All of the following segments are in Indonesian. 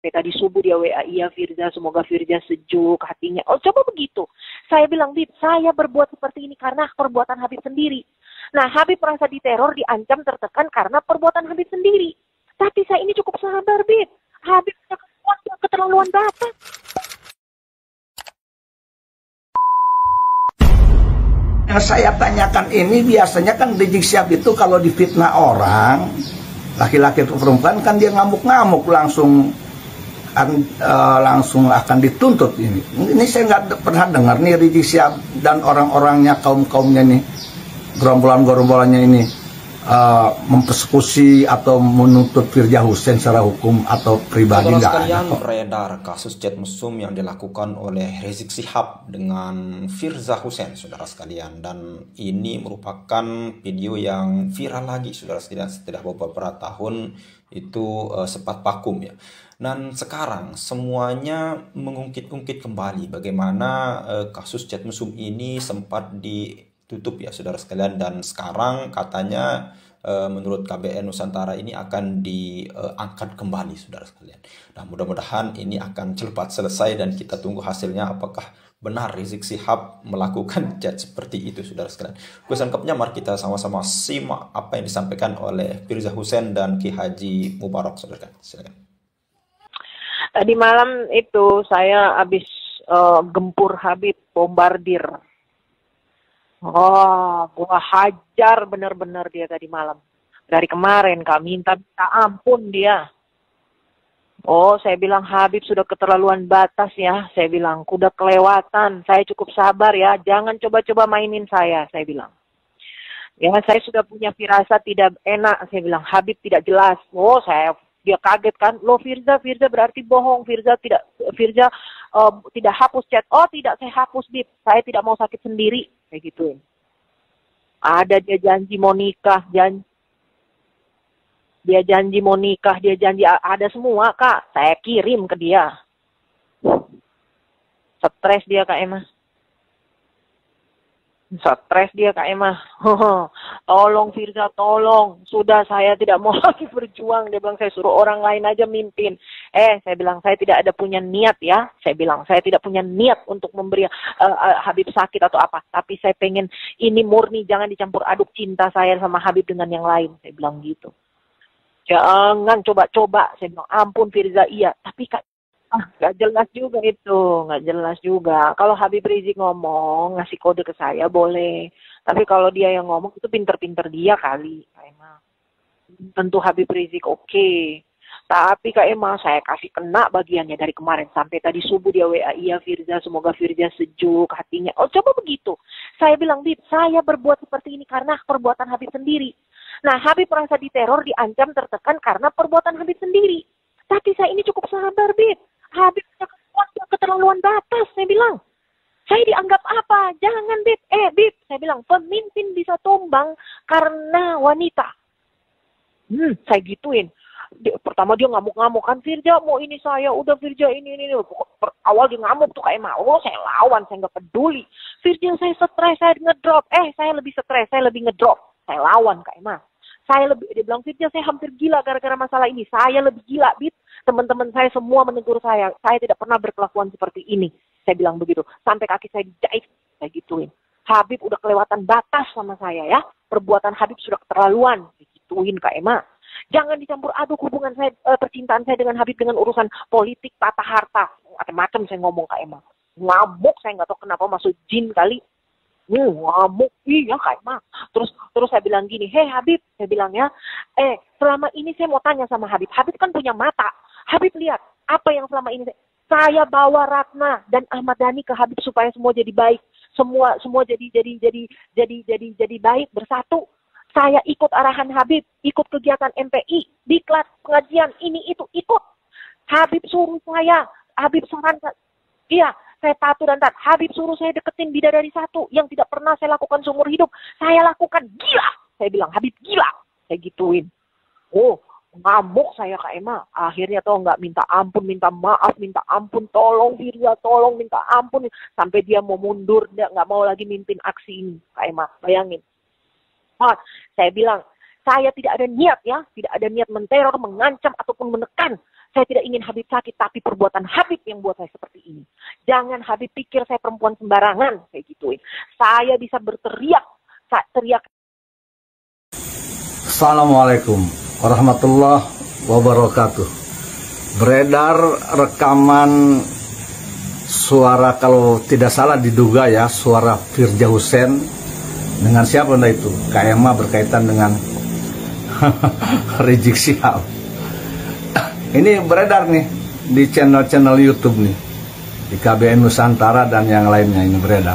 Tadi subuh dia WA, iya Firza, semoga Firza sejuk hatinya. Oh coba begitu. Saya bilang, Bib, saya berbuat seperti ini karena perbuatan Habib sendiri. Nah, Habib merasa diteror, diancam, tertekan karena perbuatan Habib sendiri. Tapi saya ini cukup sabar, Bib. Habib keterlaluan batas. Yang saya tanyakan ini biasanya kan Rizik Syihab itu kalau difitnah orang, laki-laki atau perempuan kan dia ngamuk-ngamuk langsung akan dituntut ini. Ini saya nggak pernah dengar nih Rizik Syihab dan orang-orangnya, kaum-kaumnya nih, gerombolan-gerombolannya ini mempersekusi atau menuntut Firza Hussein secara hukum atau pribadi. Nggak ada. Beredar kasus chat mesum yang dilakukan oleh Rizik Syihab dengan Firza Hussein, saudara sekalian, dan ini merupakan video yang viral lagi, saudara sekalian, setelah beberapa tahun itu sempat vakum ya. Dan sekarang semuanya mengungkit-ungkit kembali bagaimana kasus chat mesum ini sempat ditutup ya, saudara sekalian, dan sekarang katanya menurut KBN Nusantara ini akan diangkat kembali, saudara sekalian. Nah, mudah-mudahan ini akan cepat selesai dan kita tunggu hasilnya apakah benar Rizik Syihab melakukan chat seperti itu, saudara sekalian. Selengkapnya mari kita sama-sama simak apa yang disampaikan oleh Firza Hussein dan Ki Haji Mubarak, saudara. Silakan. Tadi malam itu saya habis gempur Habib, bombardir. Oh, gua hajar bener-bener dia tadi malam. Dari kemarin Kak, minta ampun dia. Oh, saya bilang Habib sudah keterlaluan batas ya. Saya bilang, udah kelewatan. Saya cukup sabar ya. Jangan coba-coba mainin saya bilang. Ya, saya sudah punya firasat tidak enak. Saya bilang, Habib tidak jelas. Oh, dia kaget kan. Loh Firza berarti bohong. Firza tidak hapus chat. Oh tidak, saya hapus Bib. Saya tidak mau sakit sendiri. Kayak gituin. Ada dia janji mau nikah, dia janji mau nikah, dia janji ada semua Kak. Saya kirim ke dia. Stres dia Kak Emma. Stres dia Kak Emma. Tolong Firza, tolong. Sudah saya tidak mau lagi berjuang. Dia bilang saya suruh orang lain aja mimpin. Saya bilang saya tidak ada punya niat ya. Saya bilang saya tidak punya niat untuk memberi Habib sakit atau apa. Tapi saya pengen ini murni, jangan dicampur aduk cinta saya sama Habib dengan yang lain. Saya bilang gitu. Jangan coba-coba. Saya bilang ampun Firza, iya. Tapi Kak, nggak jelas juga itu, nggak jelas juga. Kalau Habib Rizik ngomong, ngasih kode ke saya boleh. Tapi kalau dia yang ngomong itu pinter-pinter dia kali, Kak Emma. Tentu Habib Rizik oke. Tapi Kak Emma, saya kasih kena bagiannya dari kemarin. Sampai tadi subuh dia WA, iya Firza, semoga Firza sejuk hatinya. Oh coba begitu. Saya bilang, Bib, saya berbuat seperti ini karena perbuatan Habib sendiri. Nah, Habib merasa diteror, diancam, tertekan karena perbuatan Habib sendiri. Tapi saya ini cukup sabar, Bib. Habib keterlaluan batas, saya bilang. Saya dianggap apa? Jangan, Bib. Bib, saya bilang, pemimpin bisa tumbang karena wanita. Saya gituin. Pertama dia ngamuk-ngamuk kan, Firza mau ini saya, udah Firza ini. Awal dia ngamuk tuh kayak mau, saya lawan, saya nggak peduli. Firza saya stres, saya ngedrop. Saya lebih stres, saya lebih ngedrop. Saya lawan Kak Emma. Dia bilang, Firza saya hampir gila gara-gara masalah ini. Saya lebih gila, Bib. Teman-teman saya semua menegur saya tidak pernah berkelakuan seperti ini. Saya bilang begitu. Sampai kaki saya dijahit, saya gituin. Habib udah kelewatan batas sama saya ya. Perbuatan Habib sudah keterlaluan. Saya gituin Kak Emma. Jangan dicampur aduk hubungan saya, percintaan saya dengan Habib dengan urusan politik, tata harta. Macam-macam saya ngomong Kak Emma. Ngamuk, saya nggak tahu kenapa masuk jin kali. Ngamuk, iya Kak Emma. Terus saya bilang gini, hei Habib, saya bilang ya, selama ini saya mau tanya sama Habib. Habib kan punya mata. Habib lihat apa yang selama ini saya bawa Ratna dan Ahmad Dhani ke Habib supaya semua jadi baik, semua jadi baik bersatu. Saya ikut arahan Habib, ikut kegiatan MPI, diklat pengajian ini itu ikut. Habib suruh saya, Habib sarankan, iya saya patuh dan taat. Habib suruh saya deketin bidadari satu yang tidak pernah saya lakukan seumur hidup. Saya lakukan, gila. Saya bilang Habib gila, saya gituin. Oh. Ngamuk saya Kak Emma. Akhirnya nggak minta ampun, minta maaf, minta ampun, tolong Firza, tolong minta ampun. Sampai dia mau mundur, dia nggak mau lagi mimpin aksi ini Kak Emma. Bayangin. Saya bilang, Saya tidak ada niat ya, tidak ada niat menteror, mengancam, ataupun menekan. Saya tidak ingin Habib sakit, tapi perbuatan Habib yang buat saya seperti ini. Jangan Habib pikir saya perempuan sembarangan, kayak gituin. Saya bisa berteriak, teriak. Assalamualaikum warahmatullahi wabarakatuh. Beredar rekaman suara, kalau tidak salah diduga ya, suara Firza Hussein dengan siapa anda itu? KMA berkaitan dengan Rizik Syihab. Ini beredar nih di channel-channel YouTube nih, di KBN Nusantara dan yang lainnya ini beredar.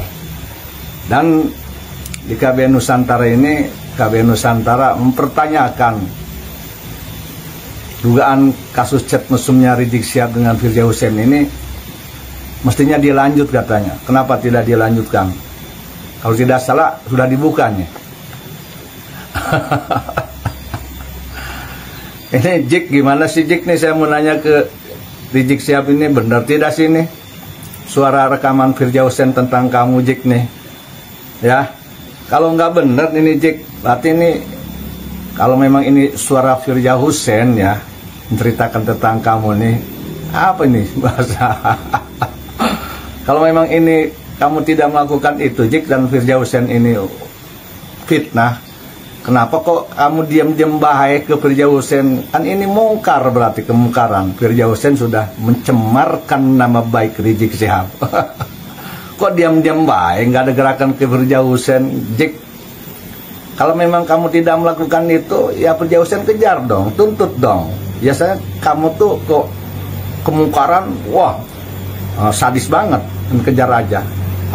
Dan di KBN Nusantara ini, KBN Nusantara mempertanyakan dugaan kasus chat mesumnya Rizik Syihab dengan Firza Hussein ini mestinya dilanjut katanya. Kenapa tidak dilanjutkan? Kalau tidak salah sudah dibukanya. Ini Jik, gimana sih Jik nih, saya mau nanya ke Rizik Syihab ini, benar tidak sih ini suara rekaman Firza Hussein tentang kamu Jik nih? Ya, kalau nggak benar ini Jik, berarti ini kalau memang ini suara Firza Hussein ya, menceritakan tentang kamu nih, apa ini bahasa? Kalau memang ini kamu tidak melakukan itu Jik, dan Firza Hussein ini fitnah, kenapa kok kamu diam-diam bahaya ke Firza Hussein? Kan ini mungkar, berarti kemungkaran. Firza Hussein sudah mencemarkan nama baik Rizik Syihab. Kok diam-diam bahaya, nggak ada gerakan ke Firza Hussein? Jik, kalau memang kamu tidak melakukan itu, ya Firza Hussein kejar dong, tuntut dong. Biasanya kamu tuh kok kemungkaran, wah sadis banget, dan kejar aja.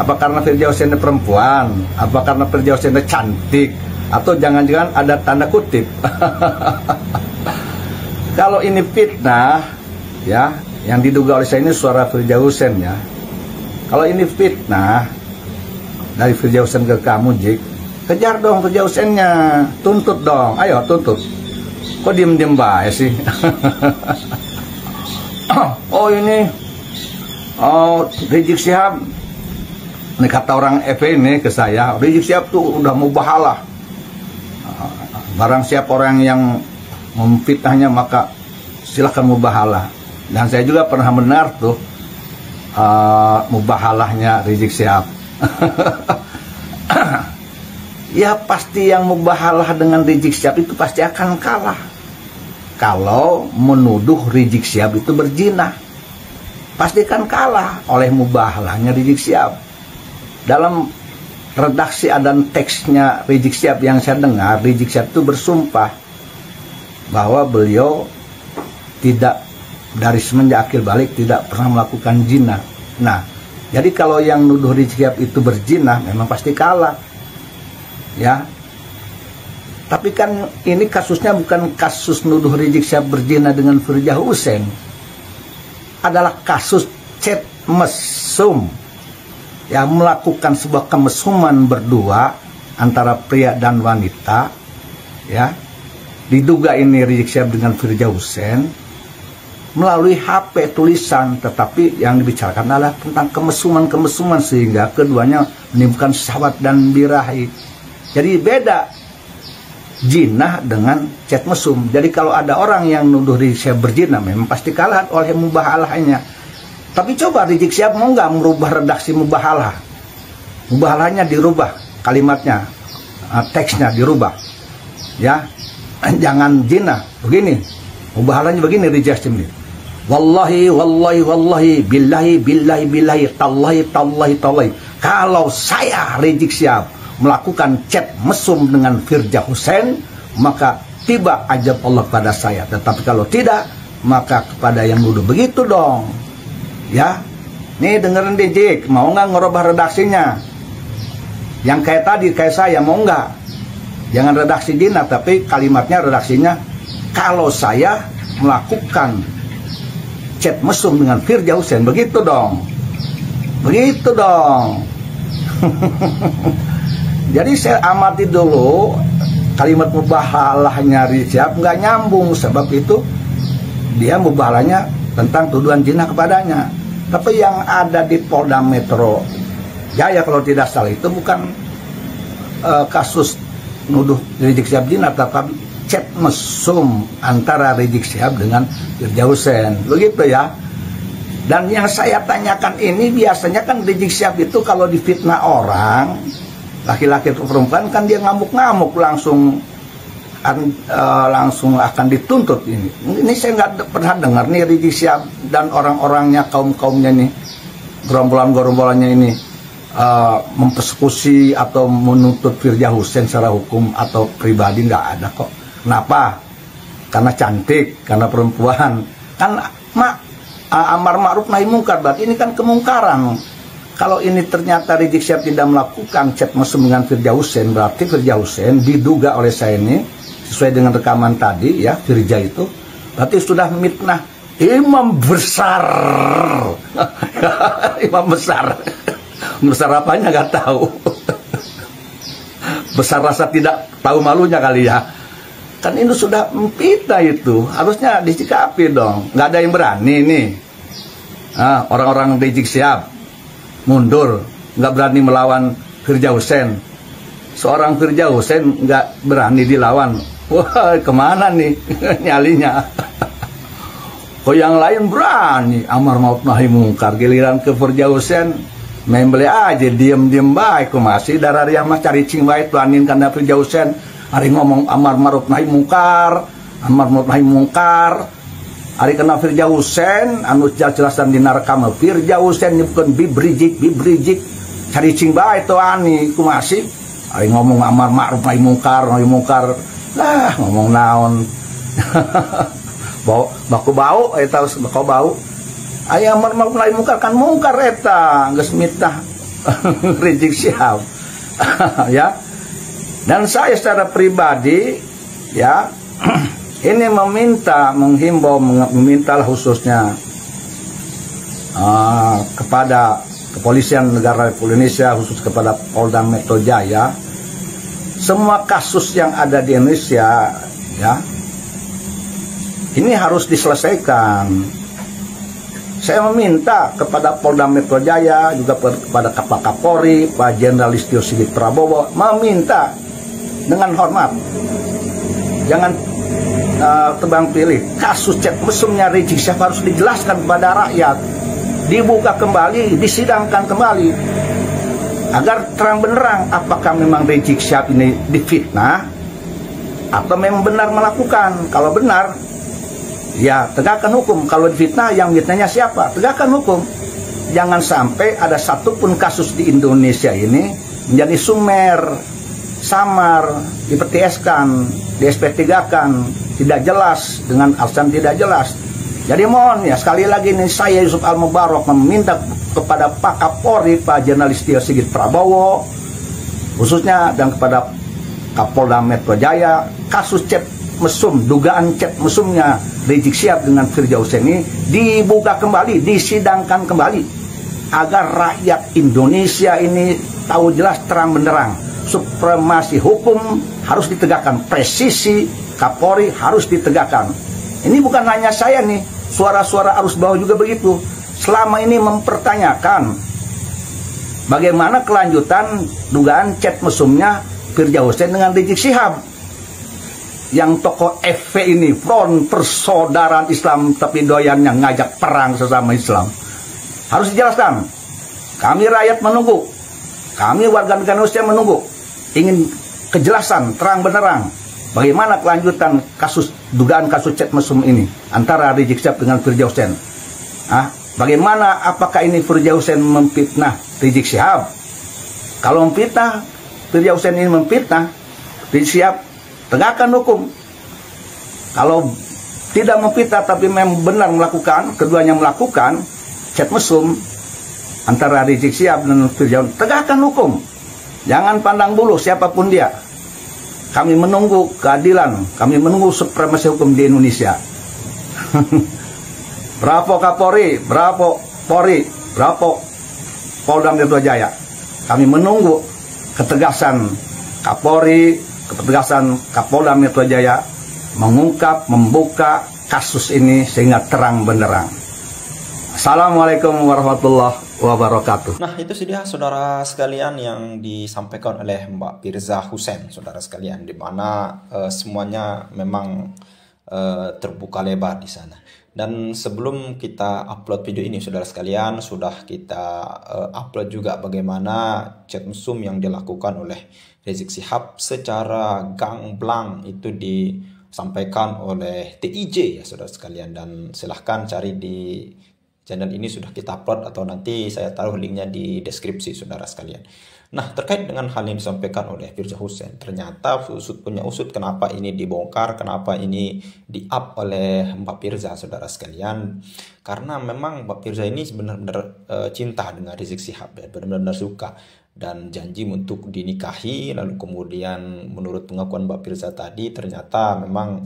Apa karena Firza Hussein perempuan? Apa karena Firza Hussein cantik? Atau jangan-jangan ada tanda kutip? Kalau ini fitnah ya, yang diduga oleh saya ini suara Firza Hussein ya. Kalau ini fitnah dari Firza Hussein ke kamu Jik, kejar dong Firza Husseinnya, tuntut dong, ayo tuntut. Kok diem-diem baik sih? Oh ini, Rizik Syihab, ini kata orang FP ini ke saya, Rizik Syihab tuh udah mubahalah. Barang siapa orang yang memfitnahnya maka silahkan mubahalah. Dan saya juga pernah mendengar tuh mubahalahnya Rizik Syihab. Ya pasti yang mubahalah dengan Rizik Syihab itu pasti akan kalah. Kalau menuduh Rizik Syihab itu berzina, pasti akan kalah oleh mubahalahnya Rizik Syihab. Dalam redaksi dan teksnya Rizik Syihab yang saya dengar, Rizik Syihab itu bersumpah bahwa beliau tidak, dari semenjak akil balik tidak pernah melakukan zina. Nah, jadi kalau yang nuduh Rizik Syihab itu berzina memang pasti kalah. Ya. Tapi kan ini kasusnya bukan kasus nuduh Rizik Syihab berzina dengan Firza Hussein. Adalah kasus chat mesum. Ya, melakukan sebuah kemesuman berdua antara pria dan wanita, ya, diduga ini Rizik Syihab dengan Firza Hussein melalui HP tulisan, tetapi yang dibicarakan adalah tentang kemesuman sehingga keduanya menimbulkan syahwat dan birahi. Jadi beda zina dengan chat mesum. Jadi kalau ada orang yang nuduh Rizik Syihab berzina, memang pasti kalah oleh mubahalahnya. Tapi coba Rizik Syihab mau nggak merubah redaksi mubahalah? Mubahalahnya dirubah, kalimatnya, teksnya dirubah. Ya, jangan zina. Begini, mubahalahnya begini Rizik Syihab. Wallahi, billahi, tallahi. Kalau saya Rizik Syihab melakukan chat mesum dengan Firza Hussein, maka tiba ajab Allah pada saya. Tetapi kalau tidak, maka kepada yang nuduh begitu dong. Ya, nih dengerin Jik, mau nggak ngerubah redaksinya? Yang kayak tadi, kayak saya, mau nggak? Jangan redaksi zina, tapi kalimatnya redaksinya, kalau saya melakukan chat mesum dengan Firza Hussein, begitu dong. Begitu dong. Jadi saya amati dulu kalimat mubahalahnya Rizik Syihab nggak nyambung, sebab itu dia mubahalahnya tentang tuduhan zina kepadanya. Tapi yang ada di Polda Metro Jaya kalau tidak salah itu bukan kasus nuduh Rizik Syihab zina, tapi chat mesum antara Rizik Syihab dengan Firza Hussein, begitu ya. Dan yang saya tanyakan ini biasanya kan Rizik Syihab itu kalau difitnah orang, laki-laki atau perempuan kan dia ngamuk-ngamuk langsung akan dituntut ini. Ini saya nggak pernah dengar nih Rizik Syihab dan orang-orangnya, kaum-kaumnya nih, gerombolan-gerombolannya ini mempersekusi atau menuntut Firza Hussein secara hukum atau pribadi, nggak ada kok. Kenapa? Karena cantik, karena perempuan. Kan amar ma'ruf nahi mungkar, berarti ini kan kemungkaran. Kalau ini ternyata Rizik Syihab tidak melakukan chat mesum dengan Firza Hussein, berarti Firza Hussein diduga oleh saya ini, sesuai dengan rekaman tadi ya, Firza itu berarti sudah mitnah imam besar. Imam besar. Besar apanya nggak tahu. Besar rasa tidak tahu malunya kali ya. Kan ini sudah memfitnah, itu harusnya disikapi dong. Nggak ada yang berani nih. Orang-orang Rizik Syihab mundur, nggak berani melawan Firza Hussein. Seorang Firza Hussein nggak berani dilawan. Wah, kemana nih nyalinya? Kok yang lain berani amar ma'ruf nahi mungkar, giliran ke Firza Hussein membeli aja, diem-diem baik. Masih darah yang mas cari cing baik tuanin karena Firza Hussein hari ngomong amar ma'ruf nahi mungkar, amar ma'ruf nahi mungkar. Hari kena Firza Hussein anu jelasan di narekam Firza Hussein bukan Bib Rizik cari cing baik tuani ku masih hari ngomong amar ma'ruf nahi mungkar. Lah ngomong naon. baku bau eta baku bau. Aya amar ma'ruf nahi mungkar kan mungkar eta geus mitah Rizik Syihab. Ya. Dan saya secara pribadi ya ini menghimbau, memintalah khususnya kepada Kepolisian Negara Republik Indonesia, khusus kepada Polda Metro Jaya, semua kasus yang ada di Indonesia ya ini harus diselesaikan. Saya meminta kepada Polda Metro Jaya, juga kepada Kapolri, Pak Jenderal Listio Sigit Prabowo, meminta dengan hormat, jangan tebang pilih. Kasus chat mesumnya Rizik Syihab harus dijelaskan kepada rakyat, dibuka kembali, disidangkan kembali, agar terang benderang apakah memang Rizik Syihab ini difitnah atau memang benar melakukan. Kalau benar, ya tegakkan hukum. Kalau difitnah, yang fitnahnya siapa? Tegakkan hukum. Jangan sampai ada satupun kasus di Indonesia ini menjadi sumer, samar, dipertieskan, di SP3-kan, tidak jelas, dengan alasan tidak jelas. Jadi mohon ya, sekali lagi nih, saya Yusuf Al-Mubarak meminta kepada Pak Kapolri, Pak Jenderal Listio Sigit Prabowo khususnya, dan kepada Kapolda Metro Jaya, kasus chat mesum, dugaan chat mesumnya Rizik Syihab dengan Firza Hussein ini dibuka kembali, disidangkan kembali, agar rakyat Indonesia ini tahu jelas terang benderang, supremasi hukum harus ditegakkan, presisi Kapolri harus ditegakkan. Ini bukan hanya saya nih, suara-suara arus bawah juga begitu. Selama ini mempertanyakan bagaimana kelanjutan dugaan chat mesumnya Firza Hussein dengan Rizik Syihab. Yang tokoh FP ini, Front Persaudaraan Islam, tapi doyannya ngajak perang sesama Islam. Harus dijelaskan. Kami rakyat menunggu, kami warga negara Indonesia menunggu, ingin kejelasan terang benderang bagaimana kelanjutan kasus, dugaan kasus chat mesum ini antara Rizik Syihab dengan Firza Hussein. Bagaimana, apakah ini Firza Hussein memfitnah Rizik Syihab? Kalau memfitnah, Firza Hussein ini memfitnah Rizik Syihab, tegakkan hukum. Kalau tidak memfitnah tapi memang benar melakukan, keduanya melakukan chat mesum antara Rizik Syihab dan Firza Hussein, tegakkan hukum. Jangan pandang bulu siapapun dia. Kami menunggu keadilan, kami menunggu supremasi hukum di Indonesia. Bravo Kapolri, bravo Polri, bravo Polda Metro Jaya. Kami menunggu ketegasan Kapolri, ketegasan Kapolda Metro Jaya mengungkap, membuka kasus ini sehingga terang benderang. Assalamualaikum warahmatullahi wabarakatuh. Nah, itu dia saudara sekalian yang disampaikan oleh Mbak Firza Hussein, saudara sekalian, di mana semuanya memang terbuka lebar di sana. Dan sebelum kita upload video ini, saudara sekalian, sudah kita upload juga bagaimana chat mesum yang dilakukan oleh Rizik Syihab secara gamblang itu disampaikan oleh TIJ ya saudara sekalian. Dan silahkan cari di channel ini, sudah kita upload, atau nanti saya taruh linknya di deskripsi saudara sekalian. Nah, terkait dengan hal yang disampaikan oleh Firza Hussein, ternyata usut punya usut kenapa ini dibongkar, kenapa ini di-up oleh Mbak Firza saudara sekalian. Karena memang Mbak Firza ini benar-benar cinta dengan Rizik Syihab, ya, benar-benar suka dan janji untuk dinikahi. Lalu kemudian menurut pengakuan Mbak Firza tadi, ternyata memang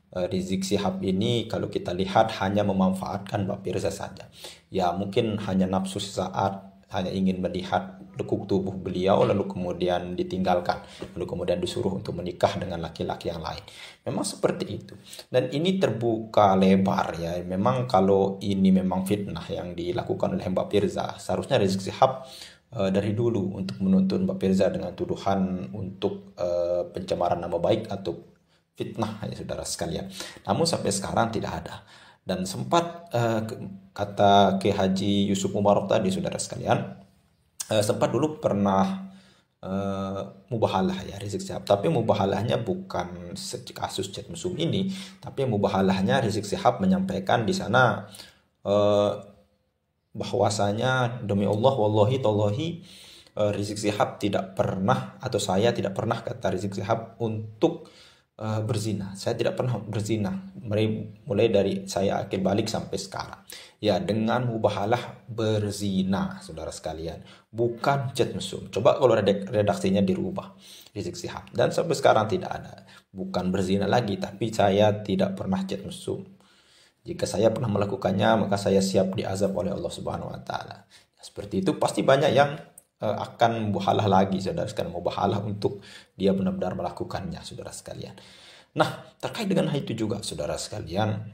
Rizik Syihab ini kalau kita lihat hanya memanfaatkan Mbak Firza saja. Ya mungkin hanya nafsu sesaat, hanya ingin melihat lekuk tubuh beliau lalu kemudian ditinggalkan, lalu kemudian disuruh untuk menikah dengan laki-laki yang lain. Memang seperti itu. Dan ini terbuka lebar ya. Memang kalau ini memang fitnah yang dilakukan oleh Mbak Firza, seharusnya Rizik Syihab dari dulu untuk menuntut Mbak Firza dengan tuduhan untuk pencemaran nama baik atau fitnah ya saudara sekalian. Namun sampai sekarang tidak ada. Dan sempat kata Kiai Haji Yusuf Mubarak tadi saudara sekalian, sempat dulu pernah mubahalah ya Rizik Syihab. Tapi mubahalahnya bukan kasus chat mesum ini, tapi mubahalahnya Rizik Syihab menyampaikan di sana bahwasanya demi Allah wallahi tallahi Rizik Syihab tidak pernah, atau saya tidak pernah, kata Rizik Syihab, untuk berzina. Saya tidak pernah berzina mulai dari saya akil balik sampai sekarang. Ya, dengan mubahalah berzina saudara sekalian, bukan chat mesum. Coba kalau redaksinya dirubah Rizik Syihab, dan sampai sekarang tidak ada, bukan berzina lagi, tapi saya tidak pernah chat mesum. Jika saya pernah melakukannya, maka saya siap diazab oleh Allah Subhanahu wa taala. Seperti itu pasti banyak yang akan mubahalah lagi saudara sekalian, mubahalah untuk dia benar-benar melakukannya saudara sekalian. Nah, terkait dengan hal itu juga saudara sekalian,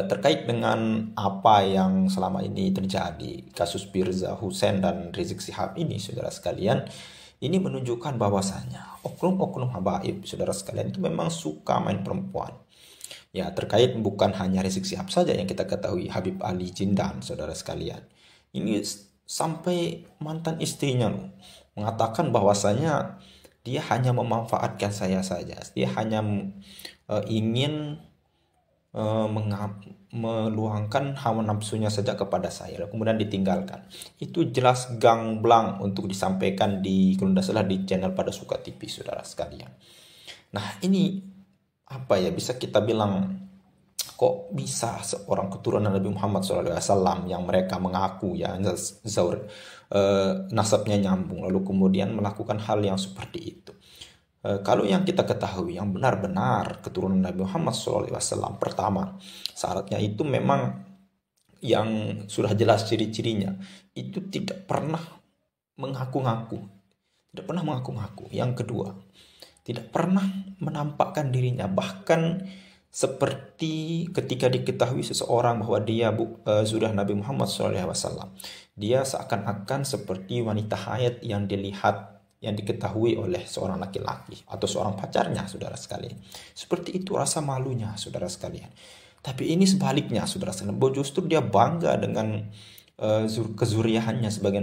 terkait dengan apa yang selama ini terjadi, kasus Firza Hussein dan Rizik Syihab ini saudara sekalian, ini menunjukkan bahwasanya oknum-oknum habaib saudara sekalian itu memang suka main perempuan. Ya, terkait bukan hanya Rizik Syihab saja yang kita ketahui, Habib Ali Jindan saudara sekalian. Ini sampai mantan istrinya loh mengatakan bahwasanya dia hanya memanfaatkan saya saja, dia hanya ingin meluangkan hawa nafsunya saja kepada saya, lalu kemudian ditinggalkan. Itu jelas gamblang untuk disampaikan di, kalau tidak salah, di channel Pada Suka TV saudara sekalian. Nah, ini apa ya, bisa kita bilang, kok bisa seorang keturunan Nabi Muhammad SAW yang mereka mengaku ya nasabnya nyambung, lalu kemudian melakukan hal yang seperti itu. Kalau yang kita ketahui, yang benar-benar keturunan Nabi Muhammad SAW, pertama syaratnya itu memang yang sudah jelas ciri-cirinya, itu tidak pernah mengaku-ngaku, tidak pernah mengaku-ngaku. Yang kedua, tidak pernah menampakkan dirinya, bahkan seperti ketika diketahui seseorang bahwa dia sudah Nabi Muhammad SAW, dia seakan-akan seperti wanita haid yang dilihat, yang diketahui oleh seorang laki-laki atau seorang pacarnya saudara sekalian. Seperti itu rasa malunya saudara sekalian. Tapi ini sebaliknya saudara sekalian, bahwa justru dia bangga dengan kezuriahannya sebagai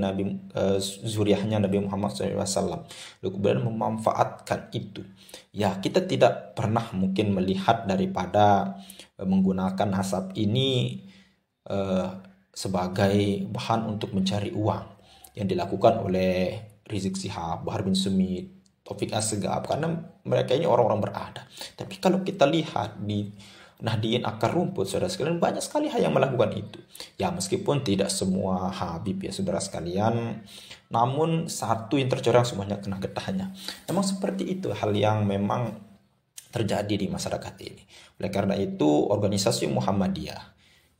zuriahnya Nabi Muhammad SAW, lalu kemudian memanfaatkan itu. Ya, kita tidak pernah mungkin melihat daripada menggunakan nasab ini sebagai bahan untuk mencari uang yang dilakukan oleh Rizik Syihab, Bahar bin Smith, Taufik Assegaf, karena mereka ini orang-orang berada. Tapi kalau kita lihat di Nahdien Akar Rumput saudara sekalian, banyak sekali hal yang melakukan itu. Ya, meskipun tidak semua Habib ya saudara sekalian, namun satu yang tercoreng semuanya kena getahnya. Memang seperti itu hal yang memang terjadi di masyarakat ini. Oleh karena itu organisasi Muhammadiyah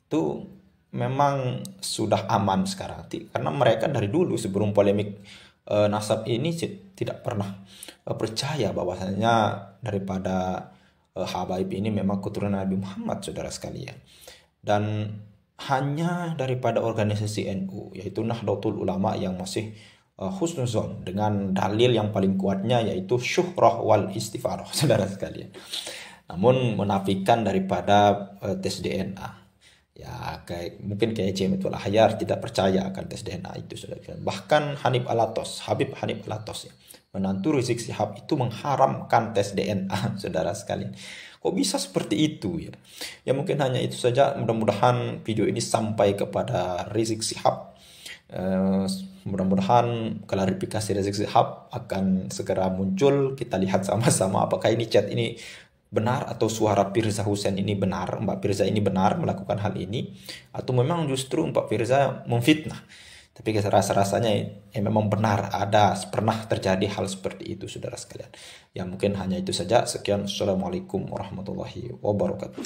itu memang sudah aman sekarang, karena mereka dari dulu sebelum polemik nasab ini tidak pernah percaya bahwasanya daripada habaib ini memang keturunan Nabi Muhammad saudara sekalian. Dan hanya daripada organisasi NU, yaitu Nahdlatul Ulama, yang masih husnuzon dengan dalil yang paling kuatnya yaitu syuhrah wal istifarah, saudara sekalian. Namun menafikan daripada tes DNA. Ya, mungkin kayak Jamiatul Ahyar tidak percaya akan tes DNA itu, saudara. Bahkan Habib Hanif Alatos, ya, menantu Rizik Syihab, itu mengharamkan tes DNA, saudara sekalian. Kok bisa seperti itu, ya? Ya mungkin hanya itu saja. Mudah-mudahan video ini sampai kepada Rizik Syihab. Mudah-mudahan klarifikasi Rizik Syihab akan segera muncul. Kita lihat sama-sama apakah ini chat ini benar, atau suara Firza Hussein ini benar, Mbak Firza ini benar melakukan hal ini, atau memang justru Mbak Firza memfitnah. Tapi rasa-rasanya memang benar pernah terjadi hal seperti itu, saudara sekalian. Ya mungkin hanya itu saja. Sekian, assalamualaikum warahmatullahi wabarakatuh.